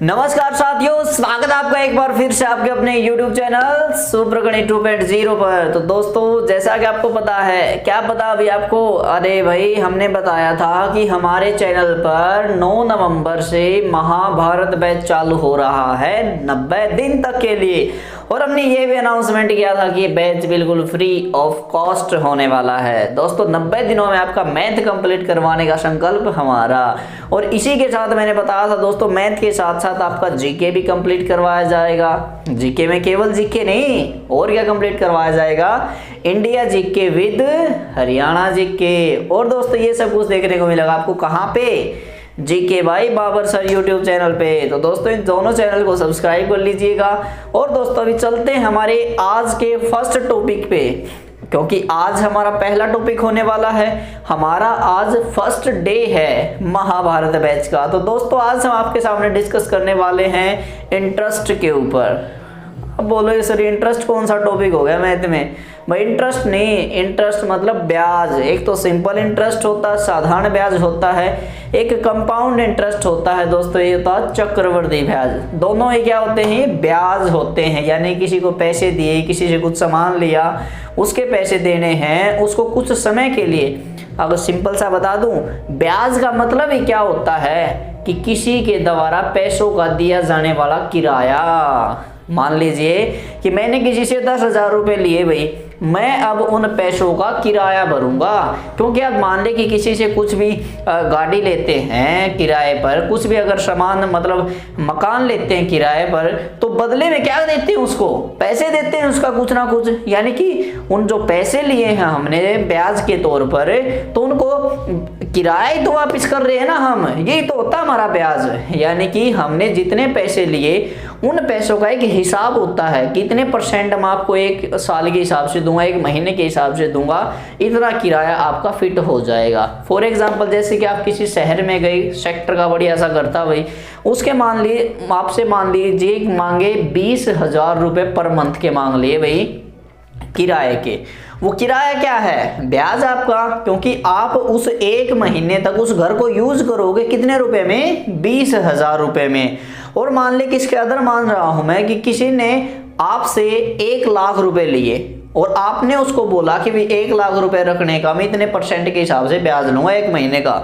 नमस्कार साथियों, स्वागत है आपका एक बार फिर से आपके अपने YouTube चैनल सूत्रगणित 2.0 पर। तो दोस्तों, जैसा कि आपको पता है, क्या पता अभी आपको, अरे भाई हमने बताया था कि हमारे चैनल पर 9 नवंबर से महाभारत बैच चालू हो रहा है 90 दिन तक के लिए। और हमने ये भी अनाउंसमेंट किया था कि ये बैच बिल्कुल फ्री ऑफ कॉस्ट होने वाला है। दोस्तों 90 दिनों में आपका मैथ कंप्लीट करवाने का संकल्प हमारा। और इसी के साथ मैंने बताया था दोस्तों, मैथ के साथ साथ आपका जीके भी कंप्लीट करवाया जाएगा। जीके में केवल जीके नहीं, और क्या कंप्लीट करवाया जाएगा, India GK with Haryana GK. और दोस्तों ये सब कुछ देखने को मिलेगा आपको कहाँ पे, जीके भाई बाबर सर यूट्यूब चैनल पे। तो दोस्तों इन दोनों चैनल को सब्सक्राइब कर लीजिएगा। और दोस्तों अभी चलते हैं हमारे आज के फर्स्ट टॉपिक पे, क्योंकि आज हमारा पहला टॉपिक होने वाला है। हमारा आज फर्स्ट डे है महाभारत बैच का। तो दोस्तों आज हम आपके सामने डिस्कस करने वाले हैं इंटरेस्ट के ऊपर। अब बोलो सर इंटरेस्ट कौन सा टॉपिक हो गया मैथ में? भाई इंटरेस्ट नहीं, इंटरेस्ट मतलब ब्याज। एक तो सिंपल इंटरेस्ट होता है, साधारण ब्याज होता है, एक कंपाउंड इंटरेस्ट होता है दोस्तों, ये होता है चक्रवृद्धि ब्याज। दोनों ही क्या होते हैं, ब्याज होते हैं। यानी किसी को पैसे दिए, किसी से कुछ सामान लिया, उसके पैसे देने हैं, उसको कुछ समय के लिए। अगर सिंपल सा बता दूं, ब्याज का मतलब ही क्या होता है कि किसी के द्वारा पैसों का दिया जाने वाला किराया। मान लीजिए कि मैंने किसी से 10,000 रुपये लिए भाई, मैं अब उन पैसों का किराया भरूंगा। क्योंकि अब मान ले कि किसी से कुछ भी गाड़ी लेते हैं किराए पर, कुछ भी अगर सामान मतलब मकान लेते हैं किराए पर, तो बदले में क्या देते हैं, उसको पैसे देते हैं उसका कुछ ना कुछ। यानी कि उन जो पैसे लिए हैं हमने ब्याज के तौर पर, तो उनको किराया ही तो वापिस कर रहे हैं ना हम। यही तो होता है हमारा ब्याज। यानी कि हमने जितने पैसे लिए उन पैसों का एक हिसाब होता है, कितने परसेंट हम आपको एक साल के हिसाब से दूंगा, एक महीने के हिसाब से दूंगा, इतना किराया आपका फिट हो जाएगा। फॉर एग्जांपल जैसे कि आप किसी शहर में गए, सेक्टर का बढ़िया सा करता भाई, उसके मान ली आपसे मान लीजिए मांगे 20,000 रुपये पर मंथ के मांग लिए भाई किराए के। वो किराया क्या है, ब्याज आपका। क्योंकि आप उस एक महीने तक उस घर को यूज करोगे कितने रुपए में, 20,000 रुपये में। और मान ले किसके अदर मान रहा हूं मैं कि किसी ने आपसे 1 लाख रुपए लिए और आपने उसको बोला कि भाई 1 लाख रुपए रखने का मैं इतने परसेंट के हिसाब से ब्याज लूंगा एक महीने का।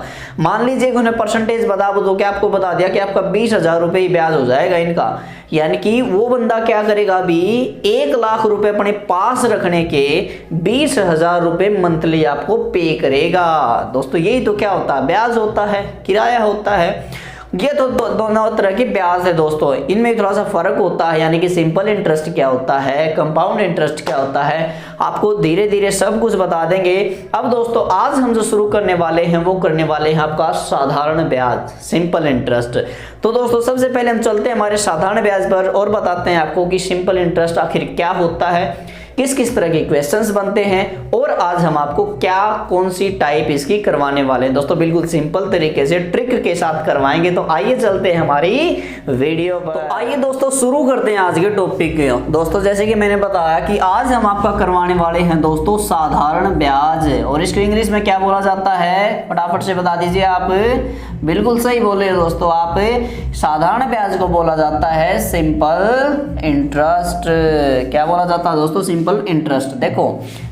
मान लीजिए कि उन्हें परसेंटेज बता दो कि आपको बता दिया कि आपका 20,000 रुपये ही ब्याज हो जाएगा इनका। यानी कि वो बंदा क्या करेगा, अभी 1 लाख रुपए अपने पास रखने के 20,000 रुपये मंथली आपको पे करेगा। दोस्तों यही तो क्या होता है, ब्याज होता है, किराया होता है। ये तो दोनों तरह की ब्याज है दोस्तों, इनमें थोड़ा सा फर्क होता है। यानी कि सिंपल इंटरेस्ट क्या होता है, कंपाउंड इंटरेस्ट क्या होता है, आपको धीरे धीरे सब कुछ बता देंगे। अब दोस्तों आज हम जो शुरू करने वाले हैं वो करने वाले हैं आपका साधारण ब्याज, सिंपल इंटरेस्ट। तो दोस्तों सबसे पहले हम चलते हैं हमारे साधारण ब्याज पर और बताते हैं आपको कि सिंपल इंटरेस्ट आखिर क्या होता है, किस किस तरह के क्वेश्चंस बनते हैं, और आज हम आपको क्या कौन सी टाइप इसकी करवाने वाले हैं। दोस्तों बिल्कुल सिंपल तरीके से ट्रिक के साथ करवाएंगे। तो आइए चलते हैं हमारी वीडियो पर। तो आइए दोस्तों शुरू करते हैं आज के टॉपिक के। दोस्तों जैसे कि मैंने बताया कि आज हम आपका करवाने वाले हैं दोस्तों साधारण ब्याज, और इसको इंग्लिश में क्या बोला जाता है, फटाफट से बता दीजिए आप। बिल्कुल सही बोले दोस्तों आप, साधारण ब्याज को बोला जाता है सिंपल इंटरेस्ट। क्या बोला जाता है दोस्तों, सिंपल इंटरेस्ट। देखो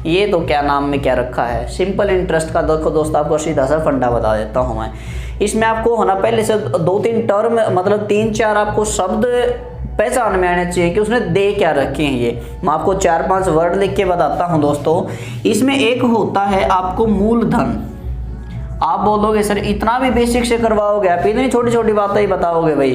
ये तो क्या नाम में क्या रखा है, सिंपल इंटरेस्ट का। देखो दोस्तों आपको सीधा सा फंडा बता देता हूं मैं। इसमें आपको होना पहले से 2-3 टर्म मतलब 3-4 आपको शब्द पहचान में आने चाहिए कि उसने दे क्या रखे हैं। ये मैं आपको 4-5 वर्ड लिख के बताता हूं दोस्तों। इसमें एक होता है आपको मूलधन। आप बोलोगे सर इतना भी बेसिक से करवाओगे, आप इतनी छोटी छोटी बातें ही बताओगे भाई।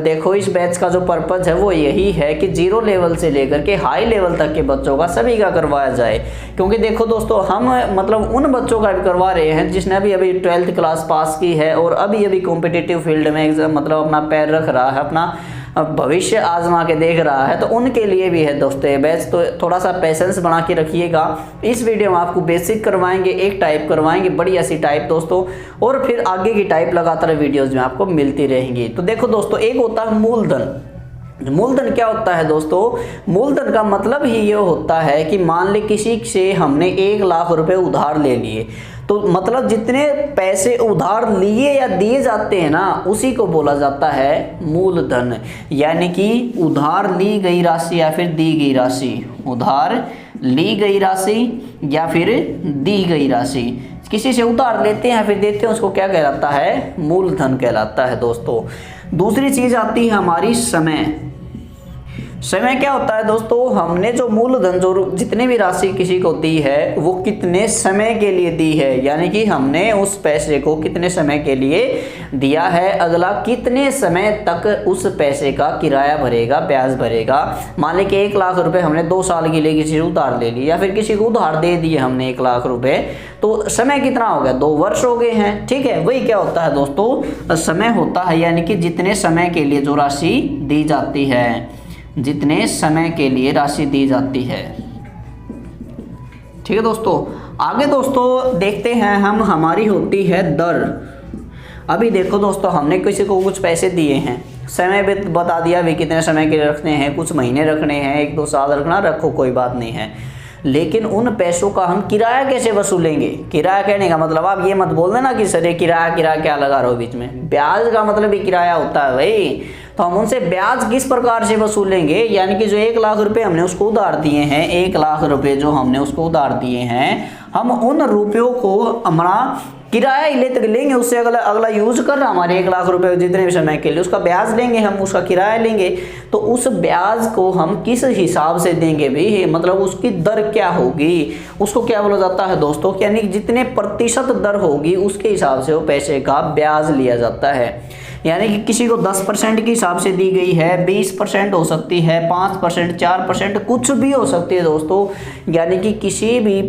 देखो इस बैच का जो पर्पज है वो यही है कि 0 लेवल से लेकर के हाई लेवल तक के बच्चों का सभी का करवाया जाए। क्योंकि देखो दोस्तों हम मतलब उन बच्चों का भी करवा रहे हैं जिसने अभी 12th क्लास पास की है और अभी कॉम्पिटिटिव फील्ड में मतलब अपना पैर रख रहा है, अपना भविष्य आजमा के देख रहा है। तो उनके लिए भी है दोस्तों ये बैच। तो थोड़ा सा पेशेंस बना के रखिएगा। इस वीडियो में आपको बेसिक करवाएंगे, एक टाइप करवाएंगे, बढ़िया सी टाइप दोस्तों, और फिर आगे की टाइप लगातार वीडियोज में आपको मिलती रहेंगी। तो देखो दोस्तों एक होता है मूलधन। मूलधन क्या होता है दोस्तों, मूलधन का मतलब ही ये होता है कि मान ले किसी से हमने 1 लाख रुपए उधार ले लिए, तो मतलब जितने पैसे उधार लिए या दिए जाते हैं ना, उसी को बोला जाता है मूलधन। यानी कि उधार ली गई राशि या फिर दी गई राशि, उधार ली गई राशि या फिर दी गई राशि, किसी से उधार लेते हैं या फिर देते हैं, उसको क्या कहलाता है? मूलधन कहलाता है दोस्तों। दूसरी चीज आती है हमारी समय। समय क्या होता है दोस्तों? हमने जो मूलधन, जो जितनी भी राशि किसी को दी है, वो कितने समय के लिए दी है, यानी कि हमने उस पैसे को कितने समय के लिए दिया है। अगला, कितने समय तक उस पैसे का किराया भरेगा, ब्याज भरेगा। मान लें कि 1 लाख रुपए हमने 2 साल के लिए किसी से उधार ले ली, या फिर किसी को उधार दे दिए हमने 1 लाख रुपए, तो समय कितना हो गया? 2 वर्ष हो गए हैं। ठीक है, वही क्या होता है दोस्तों? समय होता है, यानी कि जितने समय के लिए जो राशि दी जाती है, जितने समय के लिए राशि दी जाती है। ठीक है दोस्तों, आगे दोस्तों देखते हैं हम, हमारी होती है दर। अभी देखो दोस्तों, हमने किसी को कुछ पैसे दिए हैं, समय भी बता दिया भी कितने समय के लिए रखने हैं, कुछ महीने रखने हैं, 1-2 साल रखना, रखो कोई बात नहीं है। लेकिन उन पैसों का हम किराया कैसे वसूलेंगे? किराया कहने का मतलब आप ये मत बोल देना कि सर ये किराया क्या लगा रहे हो बीच में। ब्याज का मतलब भी किराया होता है भाई। तो हम उनसे ब्याज किस प्रकार से वसूलेंगे? यानी कि जो 1 लाख रुपए हमने उसको उधार दिए हैं, 1 लाख रुपए जो हमने उसको उधार दिए हैं, हम उन रुपयों को हमारा किराया ही लेंगे, उससे अगला यूज कर रहा हमारे 1 लाख रुपए जितने भी समय के लिए, उसका ब्याज लेंगे, हम उसका किराया लेंगे। तो उस ब्याज को हम किस हिसाब से देंगे भाई, मतलब उसकी दर क्या होगी, उसको क्या बोला जाता है दोस्तों? यानी जितने प्रतिशत दर होगी उसके हिसाब से वो पैसे का ब्याज लिया जाता है। यानी कि किसी को 10% के हिसाब से दी गई है, 20% हो सकती है, 5%, 4%, कुछ भी हो सकती है दोस्तों। यानी कि किसी भी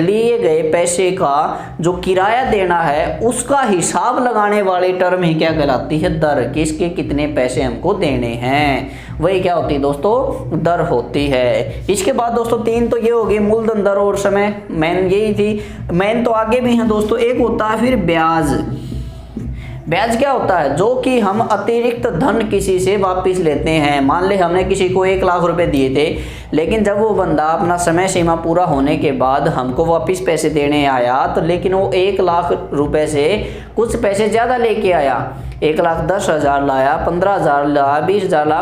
लिए गए पैसे का जो किराया देना है उसका हिसाब लगाने वाली टर्म ही क्या कहलाती है? दर। किसके कितने पैसे हमको देने हैं, वही क्या होती है दोस्तों? दर होती है। इसके बाद दोस्तों 3 तो ये हो गई, मूलधन, दर और समय, मेन यही थी। मेन तो आगे भी है दोस्तों, एक होता है फिर ब्याज। ब्याज क्या होता है? जो कि हम अतिरिक्त धन किसी से वापस लेते हैं। मान ले हमने किसी को 1 लाख रुपए दिए थे, लेकिन जब वो बंदा अपना समय सीमा पूरा होने के बाद हमको वापस पैसे देने आया, तो लेकिन वो 1 लाख रुपए से कुछ पैसे ज़्यादा लेके आया, 1,10,000 लाया, 15,000 लाया, 20,000 लाया,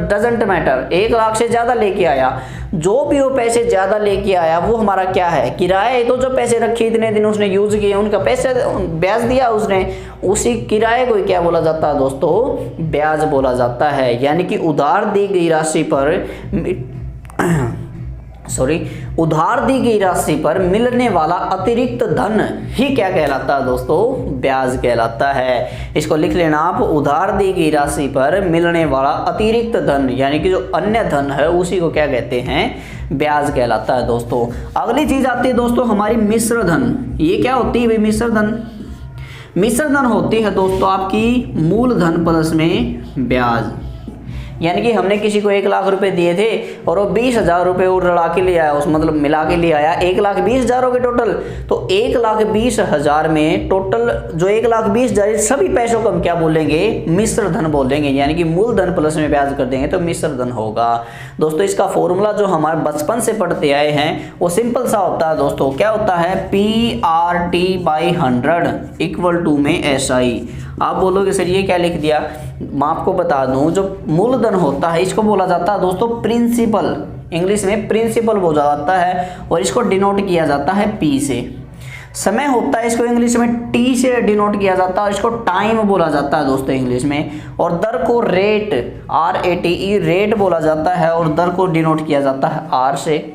डजंट मैटर, 1 लाख से ज़्यादा लेके आया। जो भी वो पैसे ज़्यादा लेके आया वो हमारा क्या है? किराया है। तो जो पैसे रखे इतने दिन उसने यूज किए, उनका पैसे ब्याज दिया उसने, उसी किराए को क्या बोला जाता है दोस्तों? ब्याज बोला जाता है। यानी कि उधार दी गई राशि पर उधार दी गई राशि पर मिलने वाला अतिरिक्त धन ही क्या कहलाता है दोस्तों? ब्याज कहलाता है। इसको लिख लेना आप, उधार दी गई राशि पर मिलने वाला अतिरिक्त धन, यानी कि जो अन्य धन है उसी को क्या कहते हैं? ब्याज कहलाता है दोस्तों। अगली चीज आती है दोस्तों हमारी मिश्र धन। ये क्या होती है भाई मिश्र धन? मिश्र धन होती है दोस्तों आपकी मूलधन प्लस में ब्याज। यानी कि हमने किसी को 1 लाख रुपए दिए थे और वो 20,000 रुपये और लड़ा के ले आया, उस मतलब मिला के ले आया, 1,20,000 हो गए टोटल। तो 1,20,000 में टोटल जो 1,20,000 सभी पैसों को हम क्या बोलेंगे? मिश्र धन बोलेंगे। यानी कि मूलधन प्लस में ब्याज कर देंगे तो मिश्र धन होगा। दोस्तों इसका फॉर्मूला जो हमारे बचपन से पढ़ते आए हैं वो सिंपल सा होता है दोस्तों। क्या होता है? PRT/100 इक्वल टू में SI। आप बोलोगे सर ये क्या लिख दिया? मैं आपको बता दूं, जो मूलधन होता है इसको बोला जाता है दोस्तों प्रिंसिपल। इंग्लिश में प्रिंसिपल बोला जाता है और इसको डिनोट किया जाता है P से। समय होता है इसको इंग्लिश में T से डिनोट किया जाता है, इसको टाइम बोला जाता है दोस्तों इंग्लिश में। और दर को रेट, RATE रेट बोला जाता है और दर को डिनोट किया जाता है R से।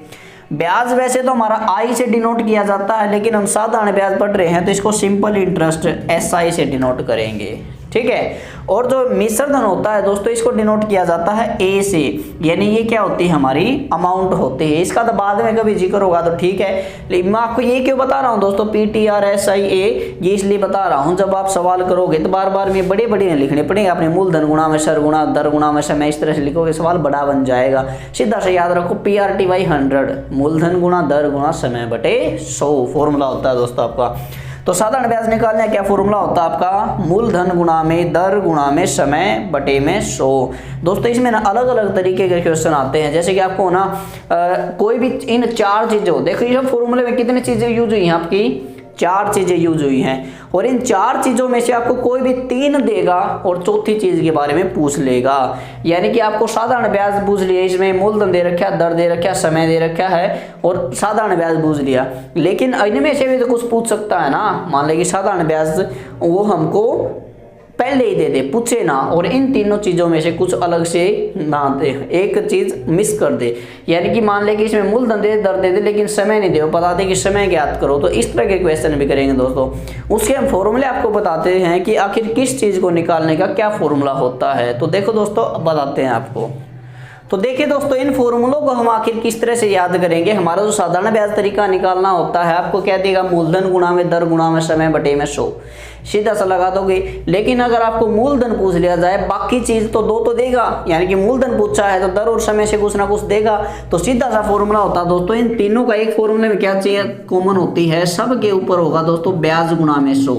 ब्याज वैसे तो हमारा I से डिनोट किया जाता है, लेकिन हम साधारण ब्याज पढ़ रहे हैं तो इसको सिंपल इंटरेस्ट SI से डिनोट करेंगे। ठीक है। और जो मिश्र धन होता है दोस्तों इसको डिनोट किया जाता है A से। यानी ये क्या होती है? हमारी अमाउंट होती है। इसका तो बाद में कभी जिक्र होगा तो ठीक है, लेकिन मैं आपको ये क्यों बता रहा हूँ दोस्तों PTRSIA, ये इसलिए बता रहा हूँ जब आप सवाल करोगे तो बार बार में बड़े बड़े लिखने पड़ेंगे। अपने मूलधन गुणा में सर गुणा दर गुणा में समय, इस तरह से लिखोगे सवाल बड़ा बन जाएगा। सीधा से याद रखो PRT/100 मूलधन गुणा दर गुणा समय बटे 100 फॉर्मूला होता है दोस्तों आपका। तो साधारण ब्याज निकालने का क्या फॉर्मूला होता है आपका? मूलधन गुणा में दर गुणा में समय बटे में 100। दोस्तों इसमें ना अलग अलग तरीके के क्वेश्चन आते हैं, जैसे कि आपको ना कोई भी इन 4 चीजें हो, देखो ये फॉर्मूले में कितनी चीजें यूज हुई हैं आपकी? 4 चीजें यूज हुई हैं और इन 4 चीजों में से आपको कोई भी 3 देगा और चौथी चीज के बारे में पूछ लेगा। यानी कि आपको साधारण ब्याज पूछ लिया, इसमें मूलधन दे रखा, दर दे रखा, समय दे रखा है और साधारण ब्याज पूछ लिया, लेकिन इनमें से भी तो कुछ पूछ सकता है ना। मान लें कि साधारण ब्याज वो हमको पहले ही दे दे, पूछे ना, और इन तीनों चीजों में से कुछ अलग से ना दे, एक चीज मिस कर दे। यानी कि मान ले कि इसमें मूलधन दे, दर दे दे, लेकिन समय नहीं दे, बता दे कि समय ज्ञात करो। तो इस तरह के क्वेश्चन भी करेंगे दोस्तों। उसके हम फॉर्मूले आपको बताते हैं कि आखिर किस चीज को निकालने का क्या फॉर्मूला होता है। तो देखो दोस्तों, बताते हैं आपको। तो देखिए दोस्तों, इन फॉर्मूलों को हम आखिर किस तरह से याद करेंगे। हमारा जो साधारण ब्याज तरीका निकालना होता है, आपको क्या देगा, मूलधन गुणा में दर गुणा में समय बटे में 100, सीधा सा लगा दोगे। लेकिन अगर आपको मूलधन पूछ लिया जाए, बाकी चीज तो 2 तो देगा, यानी कि मूलधन पूछा है तो दर और समय से कुछ ना कुछ देगा, तो सीधा सा फॉर्मूला होता है दोस्तों। इन तीनों का एक फॉर्मूले में क्या चाहिए, कॉमन होती है, सब के ऊपर होगा दोस्तों ब्याज गुणा में 100।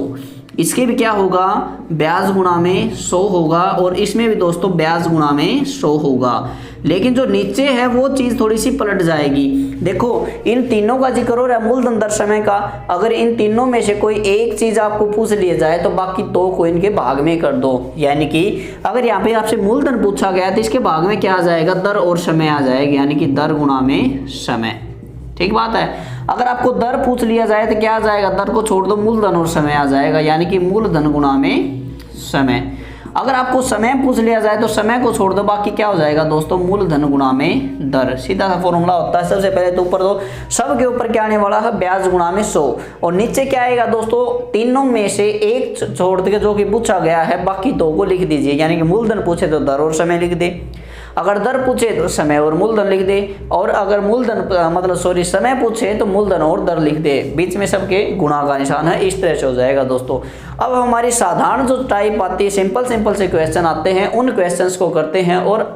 इसके भी क्या होगा, ब्याज गुणा में 100 होगा, और इसमें भी दोस्तों ब्याज गुणा में 100 होगा। लेकिन जो नीचे है वो चीज थोड़ी सी पलट जाएगी। देखो, इन तीनों का जिक्र हो रहा है, मूलधन दर समय का। अगर इन तीनों में से कोई एक चीज आपको पूछ लिया जाए तो बाकी 2 को इनके भाग में कर दो। यानी कि अगर यहाँ पे आपसे मूलधन पूछा गया तो इसके भाग में क्या आ जाएगा, दर और समय आ जाएगा, यानी कि दर गुणा में समय। ठीक बात है। अगर आपको दर पूछ लिया जाए तो क्या आ जाएगा, दर को छोड़ दो, मूलधन और समय आ जाएगा, यानी कि मूलधन गुणा में समय। अगर आपको समय पूछ लिया जाए तो समय को छोड़ दो, बाकी क्या हो जाएगा दोस्तों, मूलधन गुणा में दर। सीधा सा फॉर्मूला होता है। सबसे पहले तो ऊपर दो, सब के ऊपर क्या आने वाला है, ब्याज गुणा में 100, और नीचे क्या आएगा दोस्तों, तीनों में से एक छोड़ के जो कि पूछा गया है, बाकी 2 को लिख दीजिए। यानी कि मूलधन पूछे तो दर और समय लिख दे, अगर दर पूछे तो समय और मूलधन लिख दे, और अगर समय पूछे तो मूलधन और दर लिख दे, बीच में सबके गुणा का निशान है। इस तरह से हो जाएगा दोस्तों। अब हमारी साधारण जो टाइप आती है, सिंपल से क्वेश्चन आते हैं, उन क्वेश्चंस को करते हैं और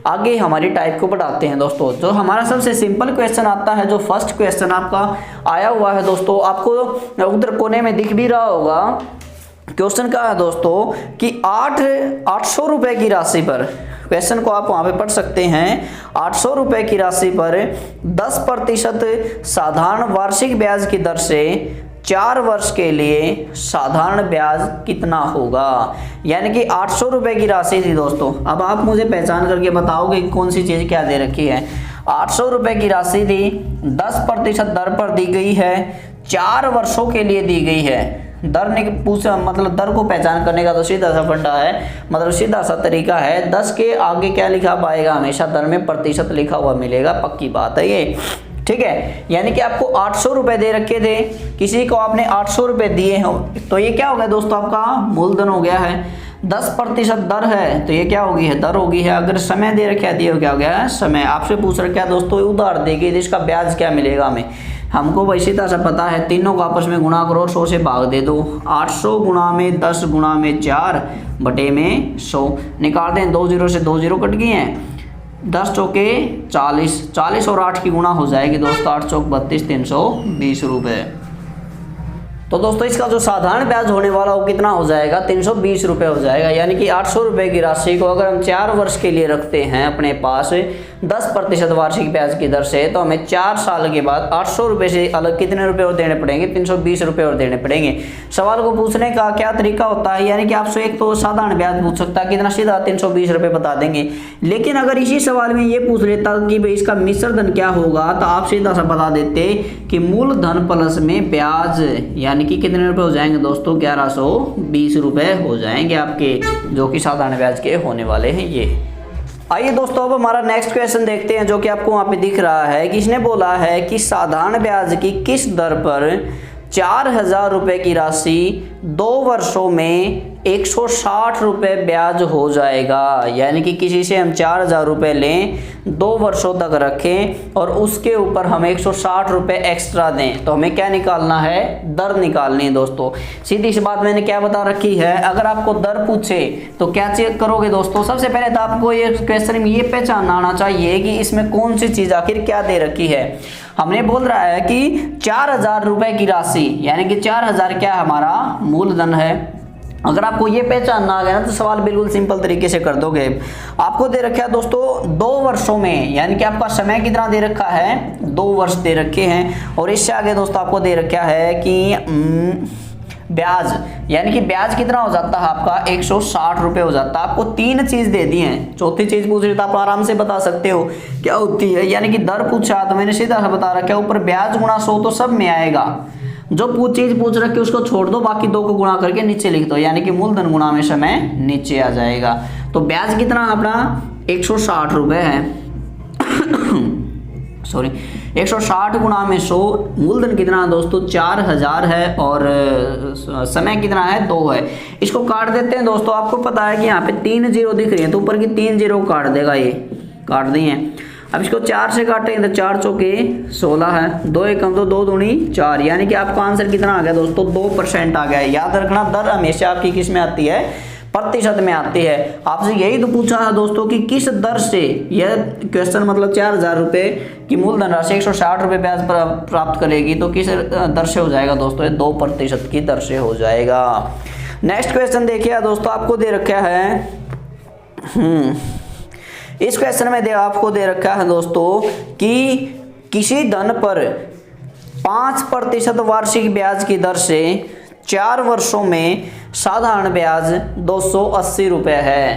आगे हमारी टाइप को बढ़ाते हैं दोस्तों। जो हमारा सबसे सिंपल क्वेश्चन आता है, जो फर्स्ट क्वेश्चन आपका आया हुआ है दोस्तों, आपको उधर कोने में दिख भी रहा होगा। क्वेश्चन का है दोस्तों कि 800 रुपए की राशि पर, क्वेश्चन को आप वहां पे पढ़ सकते हैं, 800 रुपए की राशि पर 10% साधारण वार्षिक ब्याज की दर से 4 वर्ष के लिए साधारण ब्याज कितना होगा। यानी कि 800 रुपए की राशि थी दोस्तों। अब आप मुझे पहचान करके बताओगे कि कौन सी चीज क्या दे रखी है। 800 रुपए की राशि थी, 10% दर पर दी गई है, 4 वर्षों के लिए दी गई है। दर ने पूछा, मतलब दर को पहचान करने का तो सीधा सा फंडा है, मतलब सीधा सा तरीका है। 10 के आगे क्या लिखा पाएगा, हमेशा दर में प्रतिशत लिखा हुआ मिलेगा, पक्की बात है ये। ठीक है, यानी कि आपको 800 रुपए दे रखे थे, किसी को आपने 800 रुपए दिए हो, तो ये क्या हो गया दोस्तों, आपका मूलधन हो गया है। 10% दर है तो ये क्या होगी है, दर होगी है। अगर समय दे रखा है, क्या हो गया है, समय। आपसे पूछ रखा है दोस्तों, उधार देगी जिसका ब्याज क्या मिलेगा हमें, हमको वैसी तरह से पता है, तीनों को आपस में गुणा करो, 100 से भाग दे दो। 800 गुणा में 10 गुणा में 4 बटे में 100 निकाल दें, 2 0 से 2 0 कट गए हैं, 10 चौके 40, 40 और 8 की गुणा हो जाएगी दोस्तों, 8 चौक 32, 320 रुपए। तो दोस्तों इसका जो साधारण ब्याज होने वाला वो कितना हो जाएगा, 320 रुपए हो जाएगा। यानी कि 800 रुपए की राशि को अगर हम 4 वर्ष के लिए रखते हैं अपने पास 10% वार्षिक ब्याज की दर से, तो हमें 4 साल के बाद 800 रुपए से अलग कितने रुपए और देने पड़ेंगे, 320 रुपए और देने पड़ेंगे। सवाल को पूछने का क्या तरीका होता है, यानी कि आपसे एक तो साधारण ब्याज पूछ सकता है, कितना, सीधा 320 रुपए बता देंगे। लेकिन अगर इसी सवाल में ये पूछ लेता कि भाई इसका मिश्र धन क्या होगा, तो आप सीधा सा बता देते कि मूलधन प्लस में ब्याज, यानी कि कितने रुपए हो जाएंगे दोस्तों, 1120 रुपए हो जाएंगे आपके, जो कि साधारण ब्याज के होने वाले हैं ये। आइए दोस्तों अब हमारा नेक्स्ट क्वेश्चन देखते हैं, जो कि आपको वहां पे दिख रहा है कि इसने बोला है कि साधारण ब्याज की किस दर पर 4000 रुपए की राशि 2 वर्षों में 160 रुपए ब्याज हो जाएगा। यानी कि किसी से हम 4000 रुपए लें, 2 वर्षों तक रखें और उसके ऊपर हम 160 रुपए एक्स्ट्रा दें, तो हमें क्या निकालना है, दर निकालनी है दोस्तों। सीधी सी बात मैंने क्या बता रखी है, अगर आपको दर पूछे तो क्या चेक करोगे दोस्तों, सबसे पहले तो आपको ये क्वेश्चन में ये पहचान आना चाहिए कि इसमें कौन सी चीज आखिर क्या दे रखी है। हमने बोल रहा है कि 4000 रुपए की राशि, यानी कि 4000 क्या हमारा मूलधन है, अगर आपको ये पहचानना आ गया ना तो सवाल बिल्कुल सिंपल तरीके से कर दोगे। आपको दे रखा है दोस्तों 2 वर्षों में, यानी कि आपका समय कितना दे रखा है, 2 वर्ष दे रखे हैं। और इससे आगे दोस्तों आपको दे रखा है कि ब्याज, यानी कि ब्याज कितना हो जाता है आपका 160 रुपये हो जाता है। आपको 3 चीज दे दी हैं, चौथी चीज पूछ रही तो आप आराम से बता सकते हो क्या होती है। यानी कि दर पूछा तो मैंने सीधा सा बता रखा है, ऊपर ब्याज गुणा 100 तो सब में आएगा। जो चीज पूछ रखी उसको छोड़ दो, बाकी 2 को गुणा करके नीचे लिख दो, यानी कि मूलधन गुणा में समय नीचे आ जाएगा। तो ब्याज कितना अपना 160 रुपये है, सॉरी 160 गुणा में 100, मूलधन कितना दोस्तों 4000 है और समय कितना है 2 है। इसको काट देते हैं दोस्तों। आपको पता है कि यहाँ पे 3 जीरो दिख रही है तो ऊपर की 3 जीरो काट देगा, ये काट दिए हैं। अब इसको 4 से काटेंगे तो 4 चौके 16 है, 2 एकम तो 2 दूनी 4, यानी कि आपका आंसर कितना आ गया दोस्तों 2% आ गया। याद रखना दर हमेशा आपकी किस में आती है, प्रतिशत में आती है। आपसे यही तो पूछा है दोस्तों कि किस दर से, यह क्वेश्चन मतलब 4000 रुपये की मूलधन राशि 160 रुपये ब्याज प्राप्त करेगी तो किस दर से हो जाएगा दोस्तों, 2% की दर से हो जाएगा। नेक्स्ट क्वेश्चन देखिए दोस्तों, आपको दे रखा है इस क्वेश्चन में आपको दे रखा है दोस्तों कि किसी धन पर 5% वार्षिक ब्याज की दर से 4 वर्षों में साधारण ब्याज 280 रुपये है।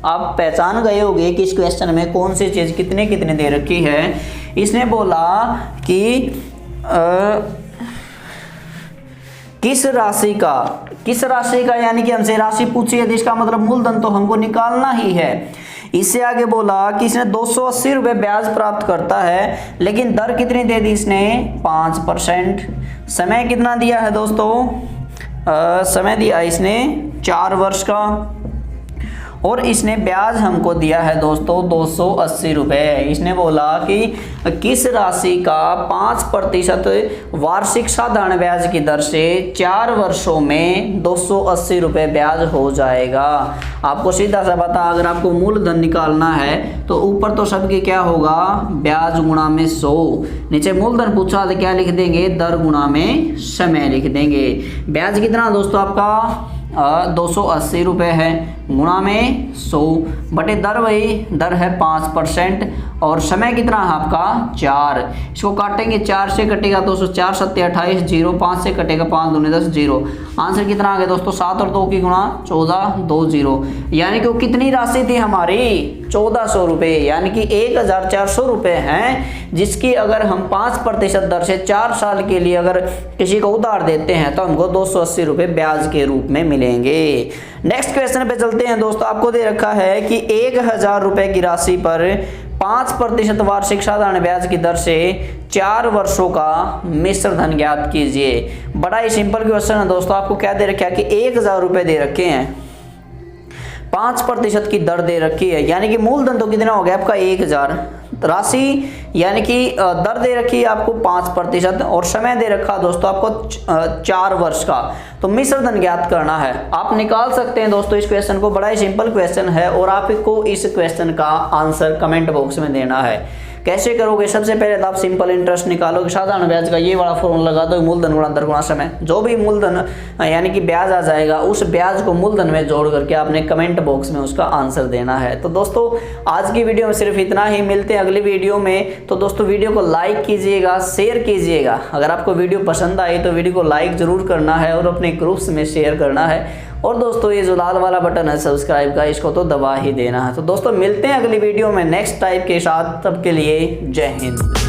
आप पहचान गए होंगे कि इस क्वेश्चन में कौन सी चीज कितने कितने दे रखी है। इसने बोला कि किस राशि का, यानी कि हमसे राशि पूछी है जिसका मतलब मूलधन तो हमको निकालना ही है। इससे आगे बोला कि इसने 280 रुपये ब्याज प्राप्त करता है, लेकिन दर कितनी दे दी इसने 5%। समय कितना दिया है दोस्तों, समय दिया इसने 4 वर्ष का, और इसने ब्याज हमको दिया है दोस्तों 280 रुपये। इसने बोला कि किस राशि का 5% वार्षिक साधारण ब्याज की दर से 4 वर्षों में 280 रुपये ब्याज हो जाएगा। आपको सीधा सा पता, अगर आपको मूलधन निकालना है तो ऊपर तो सबकी क्या होगा, ब्याज गुणा में 100, नीचे मूलधन पूछा तो क्या लिख देंगे, दर गुणा में समय लिख देंगे। ब्याज कितना दोस्तों आपका 280 रुपये है, गुणा में 100 बटे दर, वही दर है 5%, और समय कितना है आपका 4। इसको काटेंगे, 4 से कटेगा दोस्तों 4 7 28 0, 5 से कटेगा 5 दूनी 10 0। आंसर कितना आ गया दोस्तों 7 और 2 की गुणा 14 2 0, यानी कि वो कितनी राशि थी हमारी 1400 रुपये, यानी कि 1400 रुपये हैं, जिसकी अगर हम 5% दर से 4 साल के लिए अगर किसी को उधार देते हैं तो हमको 280 रुपये ब्याज के रूप में मिलेंगे। नेक्स्ट क्वेश्चन पे चलते हैं दोस्तों। आपको दे रखा है कि 1000 रुपये की राशि पर 5% वार्षिक साधारण ब्याज की दर से 4 वर्षों का मिश्र धन ज्ञात कीजिए। बड़ा ही सिंपल क्वेश्चन है दोस्तों। आपको क्या दे रखा है कि 1000 रुपये दे रखे हैं, 5% की दर दे रखी है, यानी कि मूलधन तो कितना हो गया आपका 1000, राशि यानी कि दर दे रखी है आपको 5% और समय दे रखा दोस्तों आपको 4 वर्ष का। तो मिश्र धन ज्ञात करना है। आप निकाल सकते हैं दोस्तों इस क्वेश्चन को, बड़ा ही सिंपल क्वेश्चन है और आपको इस क्वेश्चन का आंसर कमेंट बॉक्स में देना है। कैसे करोगे, सबसे पहले तो आप सिंपल इंटरेस्ट निकालोगे, साधारण ब्याज का ये वाला फॉर्मूला लगा दो, मूलधन गुणा दर गुणा समय, जो भी मूलधन यानी कि ब्याज आ जाएगा उस ब्याज को मूलधन में जोड़ करके आपने कमेंट बॉक्स में उसका आंसर देना है। तो दोस्तों आज की वीडियो में सिर्फ इतना ही, मिलते हैं अगली वीडियो में। तो दोस्तों वीडियो को लाइक कीजिएगा, शेयर कीजिएगा। अगर आपको वीडियो पसंद आई तो वीडियो को लाइक जरूर करना है और अपने ग्रुप्स में शेयर करना है। और दोस्तों ये जो लाल वाला बटन है सब्सक्राइब का, इसको तो दबा ही देना है। तो दोस्तों मिलते हैं अगली वीडियो में नेक्स्ट टाइप के साथ, तब के लिए जय हिंद।